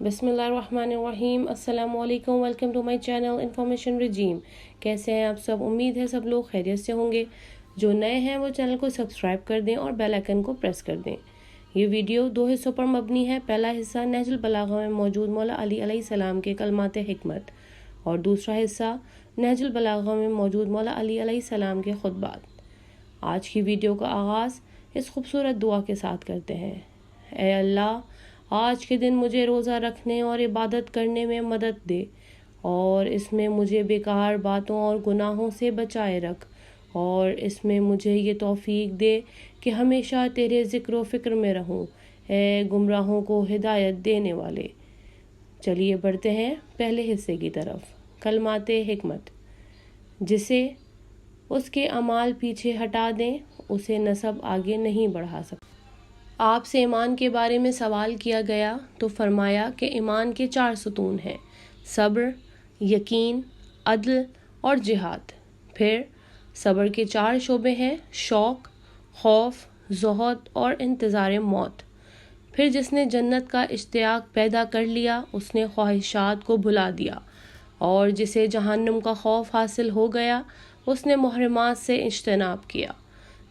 بسم اللہ الرحمن الرحیم۔ السلام علیکم، welcome to my channel information regime. کیسے ہیں آپ سب؟ امید ہے سب لوگ خیریت سے ہوں گے۔ جو نئے ہیں وہ چینل کو سبسکرائب کر دیں اور بیل آئیکن کو پریس کر دیں۔ یہ ویڈیو 2 حصوں پر مبنی ہے۔ پہلا حصہ نہج البلاغہ میں موجود مولا علی علیہ السلام کے کلمات حکمت اور دوسرا حصہ نہج البلاغہ میں موجود مولا علی علیہ السلام کے خطبات۔ آج کی ویڈیو کا آغاز اس خوبصورت دعا کے ساتھ کرتے ہیں۔ اے اللہ، آج کے دن مجھے روزہ رکھنے اور عبادت کرنے میں مدد دے، اور اس میں مجھے بیکار باتوں اور گناہوں سے بچائے رکھ، اور اس میں مجھے یہ توفیق دے کہ ہمیشہ تیرے ذکر و فکر میں رہوں، اے گمراہوں کو ہدایت دینے والے۔ چلیے بڑھتے ہیں پہلے حصے کی طرف۔ کلمات حکمت۔ جسے اس کے اعمال پیچھے ہٹا دیں، اسے نسب آگے نہیں بڑھا سکتا۔ آپ سے ایمان کے بارے میں سوال کیا گیا تو فرمایا کہ ایمان کے 4 ستون ہیں: صبر، یقین، عدل اور جہاد۔ پھر صبر کے 4 شعبے ہیں: شوق، خوف، زہد اور انتظار موت۔ پھر جس نے جنت کا اشتیاق پیدا کر لیا، اس نے خواہشات کو بھلا دیا، اور جسے جہنم کا خوف حاصل ہو گیا، اس نے محرمات سے اجتناب کیا۔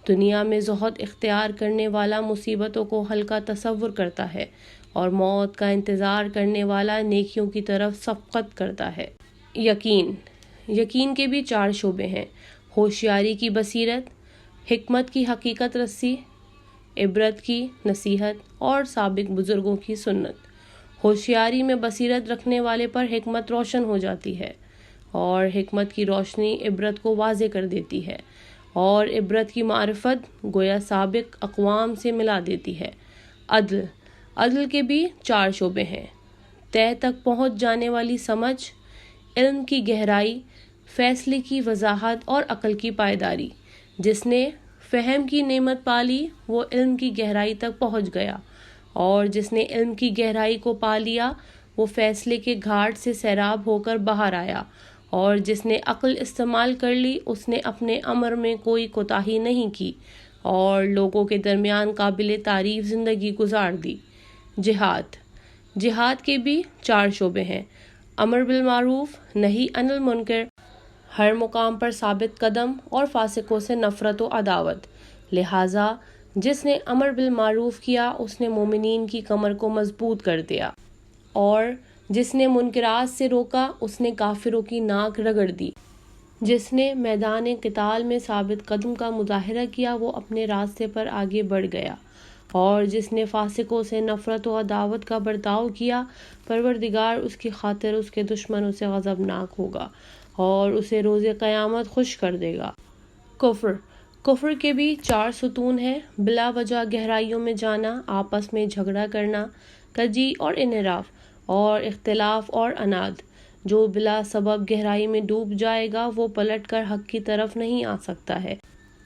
دنیا میں زہد اختیار کرنے والا مصیبتوں کو ہلکا تصور کرتا ہے، اور موت کا انتظار کرنے والا نیکیوں کی طرف سبقت کرتا ہے۔ یقین۔ یقین کے بھی 4 شعبے ہیں: ہوشیاری کی بصیرت، حکمت کی حقیقت رسی، عبرت کی نصیحت اور سابق بزرگوں کی سنت۔ ہوشیاری میں بصیرت رکھنے والے پر حکمت روشن ہو جاتی ہے، اور حکمت کی روشنی عبرت کو واضح کر دیتی ہے، اور عبرت کی معرفت گویا سابق اقوام سے ملا دیتی ہے۔ عدل۔ عدل کے بھی 4 شعبے ہیں: طے تک پہنچ جانے والی سمجھ، علم کی گہرائی، فیصلے کی وضاحت اور عقل کی پائیداری۔ جس نے فہم کی نعمت پالی، وہ علم کی گہرائی تک پہنچ گیا، اور جس نے علم کی گہرائی کو پا لیا، وہ فیصلے کے گھاٹ سے سیراب ہو کر باہر آیا، اور جس نے عقل استعمال کر لی، اس نے اپنے امر میں کوئی کوتاہی نہیں کی، اور لوگوں کے درمیان قابل تعریف زندگی گزار دی۔ جہاد۔ جہاد کے بھی 4 شعبے ہیں: امر بالمعروف، نہی عن المنکر، ہر مقام پر ثابت قدم اور فاسقوں سے نفرت و عداوت۔ لہٰذا جس نے امر بالمعروف کیا، اس نے مومنین کی کمر کو مضبوط کر دیا، اور جس نے منکرات سے روکا، اس نے کافروں کی ناک رگڑ دی۔ جس نے میدان قتال میں ثابت قدم کا مظاہرہ کیا، وہ اپنے راستے پر آگے بڑھ گیا، اور جس نے فاسقوں سے نفرت و عداوت کا برتاؤ کیا، پروردگار اس کی خاطر اس کے دشمنوں سے غضبناک ہوگا، اور اسے روز قیامت خوش کر دے گا۔ کفر۔ کفر کے بھی 4 ستون ہیں: بلا وجہ گہرائیوں میں جانا، آپس میں جھگڑا کرنا، کجی اور انحراف، اور اختلاف اور عناد۔ جو بلا سبب گہرائی میں ڈوب جائے گا، وہ پلٹ کر حق کی طرف نہیں آ سکتا ہے،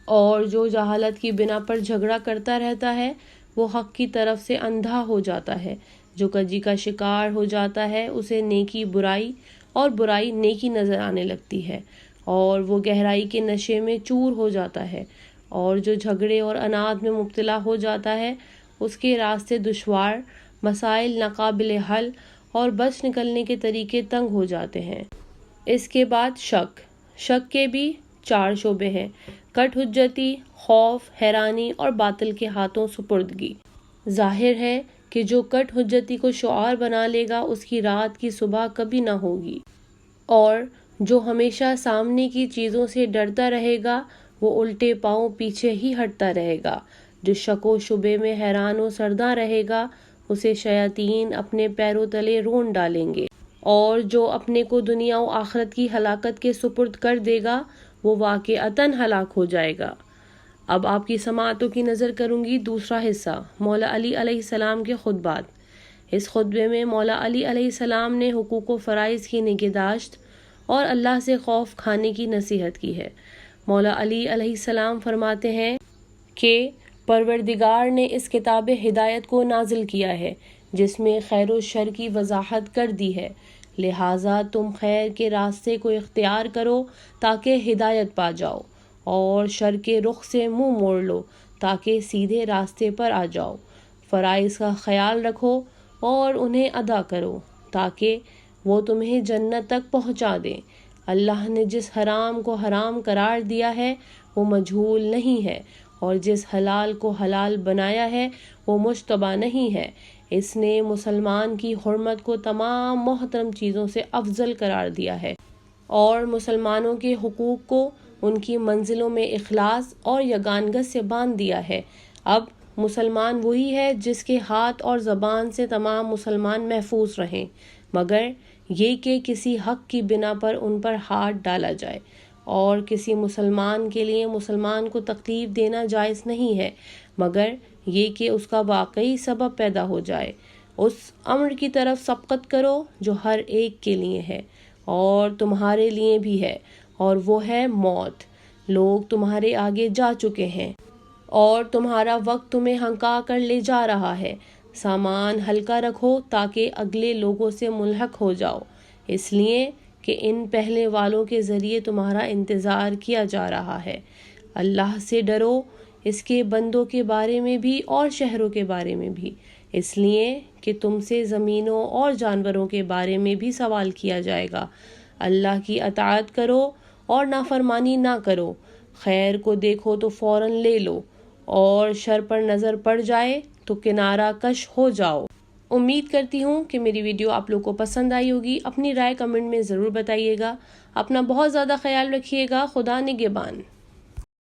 اور جو جہالت کی بنا پر جھگڑا کرتا رہتا ہے، وہ حق کی طرف سے اندھا ہو جاتا ہے۔ جو کجی کا شکار ہو جاتا ہے، اسے نیکی برائی اور برائی نیکی نظر آنے لگتی ہے، اور وہ گہرائی کے نشے میں چور ہو جاتا ہے، اور جو جھگڑے اور عناد میں مبتلا ہو جاتا ہے، اس کے راستے دشوار، مسائل ناقابل حل اور بچ نکلنے کے طریقے تنگ ہو جاتے ہیں۔ اس کے بعد شک۔ شک کے بھی 4 شعبے ہیں: کٹ حجتی، خوف، حیرانی اور باطل کے ہاتھوں سپردگی۔ ظاہر ہے کہ جو کٹ حجتی کو شعار بنا لے گا، اس کی رات کی صبح کبھی نہ ہوگی، اور جو ہمیشہ سامنے کی چیزوں سے ڈرتا رہے گا، وہ الٹے پاؤں پیچھے ہی ہٹتا رہے گا۔ جو شک و شبے میں حیران و سرداں رہے گا، اسے شیاطین اپنے پیروں تلے رون ڈالیں گے، اور جو اپنے کو دنیا و آخرت کی ہلاکت کے سپرد کر دے گا، وہ واقعتاً ہلاک ہو جائے گا۔ اب آپ کی سماعتوں کی نظر کروں گی دوسرا حصہ، مولا علی علیہ السلام کے خطبات۔ اس خطبے میں مولا علی علیہ السلام نے حقوق و فرائض کی نگہداشت اور اللہ سے خوف کھانے کی نصیحت کی ہے۔ مولا علی علیہ السلام فرماتے ہیں کہ پروردگار نے اس کتاب ہدایت کو نازل کیا ہے، جس میں خیر و شر کی وضاحت کر دی ہے، لہٰذا تم خیر کے راستے کو اختیار کرو تاکہ ہدایت پا جاؤ، اور شر کے رخ سے منہ موڑ لو تاکہ سیدھے راستے پر آ جاؤ۔ فرائض کا خیال رکھو اور انہیں ادا کرو تاکہ وہ تمہیں جنت تک پہنچا دیں۔ اللہ نے جس حرام کو حرام قرار دیا ہے وہ مجہول نہیں ہے، اور جس حلال کو حلال بنایا ہے وہ مشتبہ نہیں ہے۔ اس نے مسلمان کی حرمت کو تمام محترم چیزوں سے افضل قرار دیا ہے، اور مسلمانوں کے حقوق کو ان کی منزلوں میں اخلاص اور یگانگت سے باندھ دیا ہے۔ اب مسلمان وہی ہے جس کے ہاتھ اور زبان سے تمام مسلمان محفوظ رہیں، مگر یہ کہ کسی حق کی بنا پر ان پر ہاتھ ڈالا جائے، اور کسی مسلمان کے لیے مسلمان کو تکلیف دینا جائز نہیں ہے مگر یہ کہ اس کا واقعی سبب پیدا ہو جائے۔ اس امر کی طرف سبقت کرو جو ہر ایک کے لیے ہے اور تمہارے لیے بھی ہے، اور وہ ہے موت۔ لوگ تمہارے آگے جا چکے ہیں اور تمہارا وقت تمہیں ہنکا کر لے جا رہا ہے۔ سامان ہلکا رکھو تاکہ اگلے لوگوں سے ملحق ہو جاؤ، اس لیے کہ ان پہلے والوں کے ذریعے تمہارا انتظار کیا جا رہا ہے۔ اللہ سے ڈرو، اس کے بندوں کے بارے میں بھی اور شہروں کے بارے میں بھی، اس لیے کہ تم سے زمینوں اور جانوروں کے بارے میں بھی سوال کیا جائے گا۔ اللہ کی اطاعت کرو اور نافرمانی نہ کرو، خیر کو دیکھو تو فوراً لے لو، اور شر پر نظر پڑ جائے تو کنارہ کش ہو جاؤ۔ امید کرتی ہوں کہ میری ویڈیو آپ لوگ کو پسند آئی ہوگی۔ اپنی رائے کمنٹ میں ضرور بتائیے گا۔ اپنا بہت زیادہ خیال رکھیے گا۔ خدا نگہبان۔